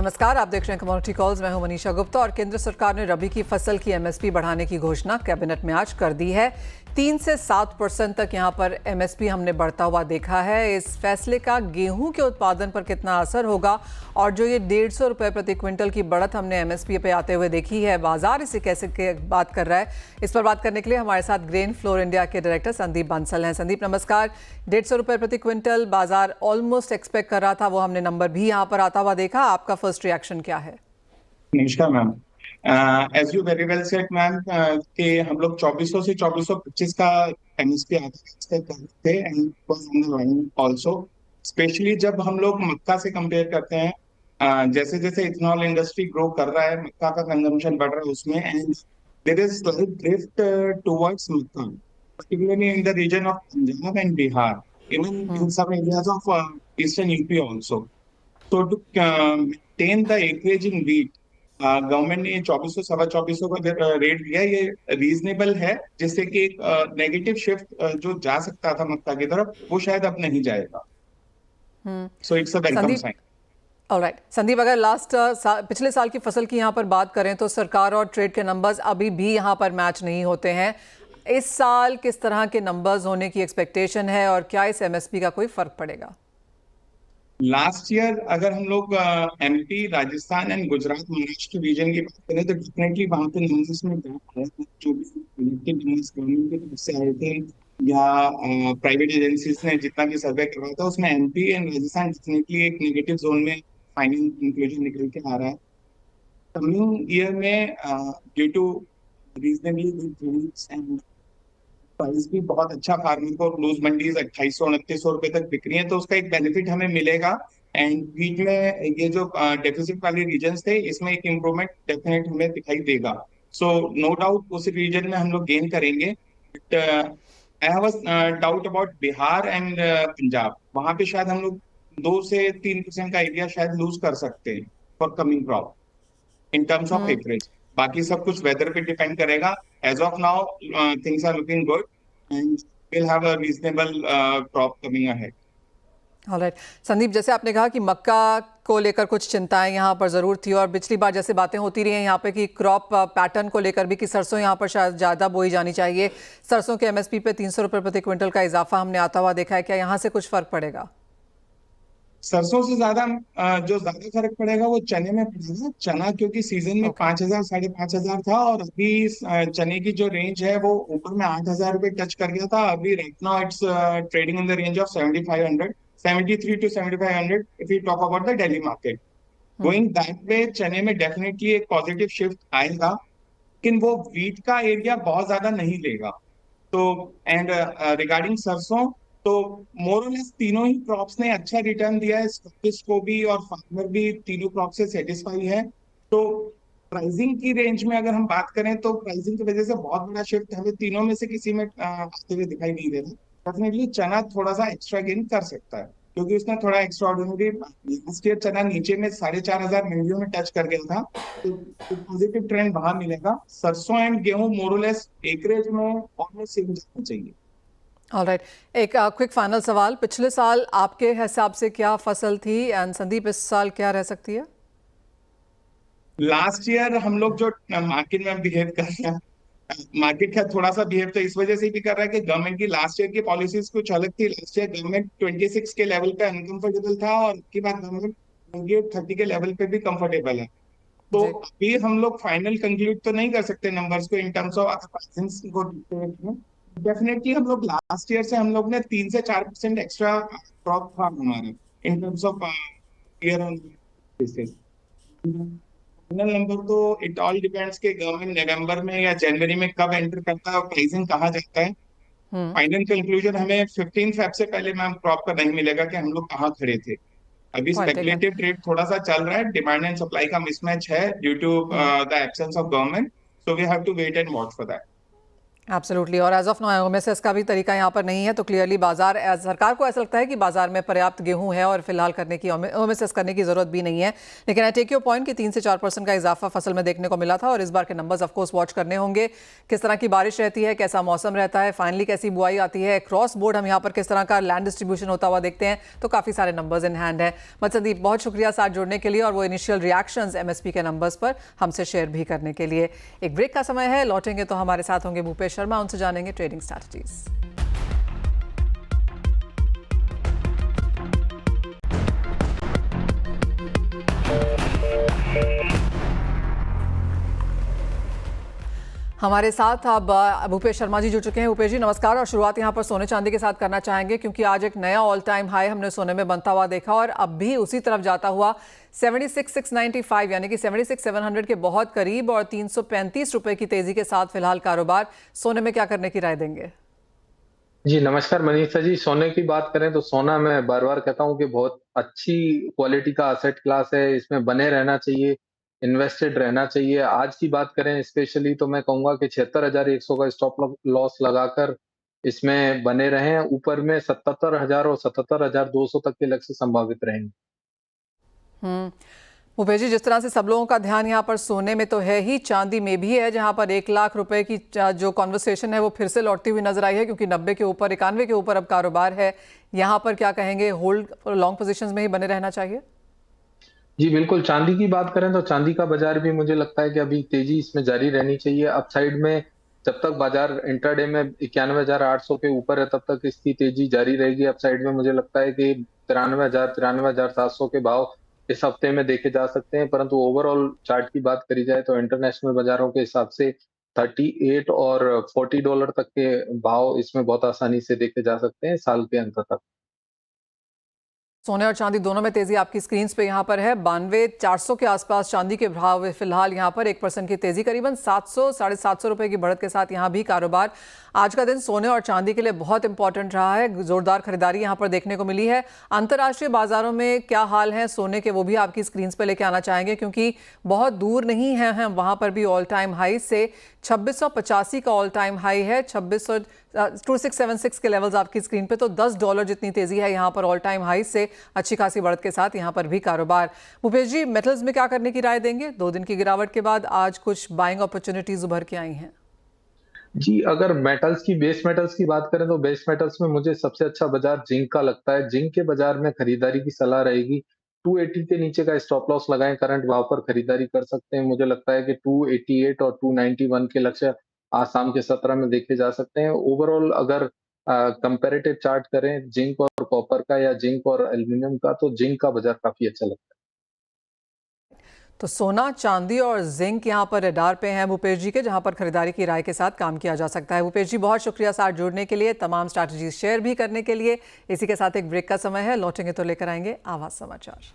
नमस्कार, आप देख रहे हैं कम्युनिटी कॉल्स। मैं हूं मनीषा गुप्ता और केंद्र सरकार ने रबी की फसल की एमएसपी बढ़ाने की घोषणा कैबिनेट में आज कर दी है। 3 से 7% तक यहां पर एमएसपी हमने बढ़ता हुआ देखा है। इस फैसले का गेहूं के उत्पादन पर कितना असर होगा और जो ये 150 रुपये प्रति क्विंटल की बढ़त हमने एमएसपी पे आते हुए देखी है, बाजार इसे कैसे बात कर रहा है, इस पर बात करने के लिए हमारे साथ ग्रेन फ्लोर इंडिया के डायरेक्टर संदीप बंसल हैं। संदीप नमस्कार। 150 रुपये प्रति क्विंटल बाजार ऑलमोस्ट एक्सपेक्ट कर रहा था, वो हमने नंबर भी यहाँ पर आता हुआ देखा। आपका फर्स्ट रिएक्शन क्या है? नमस्कार ma'am. As you very well said ma'am कि हम लोग 2400 से 2425 का एमएसपी एक्सपेक्ट करते थे and was on the line also. Specially जब हम लोग मक्का से कंपेयर करते हैं, जैसे जैसे इथेनॉल इंडस्ट्री ग्रो कर रहा है, मक्का का कंजम्पशन बढ़ रहा है उसमें, and there is slight drift towards मक्का, particularly in the region of Punjab and Bihar, even in some areas of eastern UP also. So to maintain the acreage in wheat, government ने 2400 सवा 2400 का rate दिया। ये reasonable है, जिससे कि एक नेगेटिव शिफ्ट जो जा सकता था मक्का की तरफ, वो शायद अब नहीं जाएगा। So it's a welcome sign. Alright Sandeep, अगर पिछले साल की फसल की यहाँ पर बात करें तो सरकार और ट्रेड के नंबर्स अभी भी यहाँ पर मैच नहीं होते हैं। इस साल किस तरह के नंबर्स होने की एक्सपेक्टेशन है और क्या इस एमएसपी का कोई फर्क पड़ेगा? लास्ट ईयर अगर हम लोग MP, Rajasthan and Gujarat, Maharashtra region की बात करें तो डेफिनेटली वहां पे नंबर्स में गैप है। जो भी कलेक्टिव नंबर्स गवर्नमेंट की तरफ से आए थे या प्राइवेट एजेंसीज ने जितना भी सर्वे करवाया था, उसमें एमपी एंड राजस्थान डेफिनेटली एक नेगेटिव जोन में फाइनल इंक्लूजन निकल के आ रहा है। कमिंग ईयर में due to reasonably good and price भी बहुत अच्छा, फार्मर को लूज मंडीज 2800-2900 रुपए तक बिक रही है, तो उसका एक बेनिफिट हमें मिलेगा। एंड बीच में ये जो डेफिसिट वाले रीजन थे, इसमें एक इम्प्रूवमेंट डेफिनेट हमें दिखाई देगा। सो नो डाउट उस रीजन में हम लोग गेन करेंगे। But I have a doubt about Bihar and Punjab. वहां पे शायद हम लोग 2 से 3% का एरिया शायद लूज कर सकते हैं for coming crop in terms of acreage. बाकी सब कुछ वेदर पे डिपेंड करेगा। As of now things are looking good and will have a reasonable crop coming ahead. Alright Sandeep, जैसे आपने कहा कि मक्का को लेकर कुछ चिंताएं यहाँ पर ज़रूर थी और पिछली बार जैसे बातें होती रही हैं यहाँ पे कि क्रॉप पैटर्न को लेकर भी कि सरसों यहाँ पर शायद ज़्यादा बोई जानी चाहिए। सरसों के एमएसपी पे 300 रुपये प्रति क्विंटल का इजाफा हमने आता हुआ देखा है, क्या यहाँ से कुछ फर्क पड़ेगा? सरसों से ज्यादा जो ज्यादा फर्क पड़ेगा वो चने में पड़ेगा। चना क्योंकि सीजन में 5000 5,500 था, और अभी चने की जो रेंज है वो ऊपर में 8,000 रुपये टच कर गया था। अभी right now it's trading in the range of 7500, 73 to 7500 if you talk about the Delhi market. Going that way चने में डेफिनेटली एक पॉजिटिव शिफ्ट आएगा, लेकिन वो वीट का एरिया बहुत ज्यादा नहीं लेगा। तो एंड रिगार्डिंग सरसों, तो मोर और लेस तीनों ही क्रॉप्स ने अच्छा रिटर्न दिया है। स्टॉकिस्ट को भी और फार्मर भी तीनों क्रॉप से सेटिस्फाई है। तो प्राइसिंग की रेंज में अगर हम बात करें तो प्राइसिंग की वजह से बहुत बड़ा शिफ्ट हमें तीनों में से किसी में आते हुए दिखाई नहीं दे रहा। डेफिनेटली चना थोड़ा सा एक्स्ट्रा गेन कर सकता है, क्योंकि उसने थोड़ा एक्स्ट्रा ऑर्डिनरी, लास्ट ईयर चना नीचे में 4,500 मंडियों में टच कर गया था, तो पॉजिटिव ट्रेंड वहां मिलेगा। सरसों एंड गेहूं मोरलेस एकरेज में ऑलमोस्ट सेम जाना चाहिए। ऑलराइट, एक क्विक फाइनल सवाल, पिछले साल आपके हिसाब से क्या फसल थी एंड संदीप इस साल क्या रह सकती है? लास्ट ईयर हम लोग जो मार्केट में बिहेव कर रहे हैं, मार्केट का थोड़ा सा बिहेव तो इस वजह से भी कर रहा है कि गवर्नमेंट की लास्ट ईयर की पॉलिसीज कुछ अलग थी। लास्ट ईयर गवर्नमेंट 26 के लेवल पे अनकंफर्टेबल था, और की बात गवर्नमेंट 28-30 के लेवल पे भी कंफर्टेबल है। तो अभी हम लोग फाइनल कंक्लूड तो नहीं कर सकते नंबर्स को इन टर्म्स ऑफ को देखते हुए। डेफिनेटली हम लोग लास्ट ईयर से हम लोग ने 3 से 4% एक्स्ट्रा क्रॉप था हमारा इन terms of year on basis. Final number तो इट ऑल डिपेंड्स कि गवर्नमेंट नवंबर में या जनवरी में कब एंटर करता है और प्राइसिंग कहाँ जाता है। फाइनल कंक्लूजन हमें 15 फेब से पहले मैम क्रॉप का नहीं मिलेगा कि हम लोग कहाँ खड़े थे। अभी स्पेकुलेटिव ट्रेड थोड़ा सा चल रहा है, डिमांड एंड सप्लाई का मिसमैच है due to the absence of government, so we have to wait and watch for that. Absolutely. और एज ऑफ नाउ ओएमएसएस का भी तरीका यहाँ पर नहीं है, तो क्लियरली बाजार सरकार को ऐसा लगता है कि बाजार में पर्याप्त गेहूं है और फिलहाल करने की ओएमएसएस करने की जरूरत भी नहीं है। लेकिन आई टेक योर पॉइंट कि 3 से 4% का इजाफा फसल में देखने को मिला था और इस बार के नंबर्स ऑफकोर्स वॉच करने होंगे। किस तरह की बारिश रहती है, कैसा मौसम रहता है, फाइनली कैसी बुआई आती है, क्रॉस बोर्ड हम यहाँ पर किस तरह का लैंड डिस्ट्रीब्यूशन होता हुआ देखते हैं, तो काफ़ी सारे नंबर्स इन हैंड है। संदीप, बहुत शुक्रिया साथ जुड़ने के लिए और वो इनिशियल रिएक्शंस एमएसपी के नंबर्स पर हमसे शेयर भी करने के लिए। एक ब्रेक का समय है, लौटेंगे तो हमारे साथ होंगे भूपेश शर्मा, उनसे जानेंगे ट्रेडिंग स्ट्रैटेजीज। हमारे साथ अब भूपेश शर्मा जी जुड़ चुके हैं। भूपेश जी नमस्कार। और शुरुआत यहाँ पर सोने चांदी के साथ करना चाहेंगे क्योंकि आज एक नया ऑल टाइम हाई हमने सोने में बनता हुआ देखा और अब भी उसी तरफ जाता हुआ 76,695 यानी कि 76,700 के बहुत करीब और 335 रुपए की तेजी के साथ फिलहाल कारोबार। सोने में क्या करने की राय देंगे? जी नमस्कार मनीषा जी। सोने की बात करें तो सोना मैं बार बार कहता हूँ कि बहुत अच्छी क्वालिटी का असेट क्लास है, इसमें बने रहना चाहिए, इन्वेस्टेड रहना चाहिए। आज की बात करें स्पेशली तो मैं कहूंगा कि 76,100 का स्टॉप लॉस लगाकर इसमें बने रहें। ऊपर में 77,000 और 77,200 तक के लक्ष्य संभावित रहेंगे। भूपेश जी, जिस तरह से सब लोगों का ध्यान यहाँ पर सोने में तो है ही, चांदी में भी है, जहाँ पर 1 लाख रुपए की जो कॉन्वर्सेशन है वो फिर से लौटती हुई नजर आई है क्योंकि 90 के ऊपर 91 के ऊपर अब कारोबार है। यहाँ पर क्या कहेंगे, होल्ड लॉन्ग पोजीशंस में ही बने रहना चाहिए? जी बिल्कुल। चांदी की बात करें तो चांदी का बाजार भी मुझे लगता है कि अभी तेजी इसमें जारी रहनी चाहिए। अपसाइड में जब तक बाजार इंट्राडे में 91,800 के ऊपर है तब तक इसकी तेजी जारी रहेगी। अपसाइड में मुझे लगता है कि 93,000 93,700 के भाव इस हफ्ते में देखे जा सकते हैं। परंतु ओवरऑल चार्ट की बात करी जाए तो इंटरनेशनल बाजारों के हिसाब से 38 और $40 तक के भाव इसमें बहुत आसानी से देखे जा सकते हैं साल के अंत तक। सोने और चांदी दोनों में तेजी आपकी स्क्रीन पे यहाँ पर है। 92,400 के आसपास चांदी के भाव फिलहाल यहाँ पर 1% की तेजी, करीबन 700 साढ़े 700 रुपए की बढ़त के साथ यहाँ भी कारोबार। आज का दिन सोने और चांदी के लिए बहुत इंपॉर्टेंट रहा है, जोरदार खरीदारी यहाँ पर देखने को मिली है। अंतर्राष्ट्रीय बाजारों में क्या हाल है सोने के, वो भी आपकी स्क्रीन पे लेके आना चाहेंगे क्योंकि बहुत दूर नहीं है हम वहाँ पर भी ऑल टाइम हाई से। 2685 का ऑल टाइम हाई है, 2676 के लेवल्स आपकी स्क्रीन पे, तो $10 जितनी तेजी है यहाँ पर ऑल टाइम हाई से, अच्छी खासी बढ़त के साथ यहाँ पर भी कारोबार। भूपेश जी, मेटल्स में क्या करने की राय देंगे? 2 दिन की गिरावट के बाद आज कुछ बाइंग अपॉर्चुनिटीज उभर के आई हैं। जी अगर मेटल्स की बेस मेटल्स की बात करें तो बेस मेटल्स में मुझे सबसे अच्छा बाजार जिंक का लगता है। जिंक के बाजार में खरीदारी की सलाह रहेगी। 280 के नीचे का स्टॉप लॉस लगाएं, करंट भाव पर खरीदारी कर सकते हैं। मुझे लगता है कि 288 और 291 के लक्ष्य आज शाम के 17 में देखे जा सकते हैं। ओवरऑल अगर कंपैरेटिव चार्ट करें जिंक और कॉपर का या जिंक और एल्यूमिनियम का, तो जिंक का बाजार काफी अच्छा लगता है। तो सोना, चांदी और जिंक यहाँ पर रडार पे हैं भूपेश जी के, जहाँ पर खरीदारी की राय के साथ काम किया जा सकता है। भूपेश जी बहुत शुक्रिया साथ जुड़ने के लिए, तमाम स्ट्रैटेजी शेयर भी करने के लिए। इसी के साथ एक ब्रेक का समय है, लौटेंगे तो लेकर आएंगे आवाज समाचार।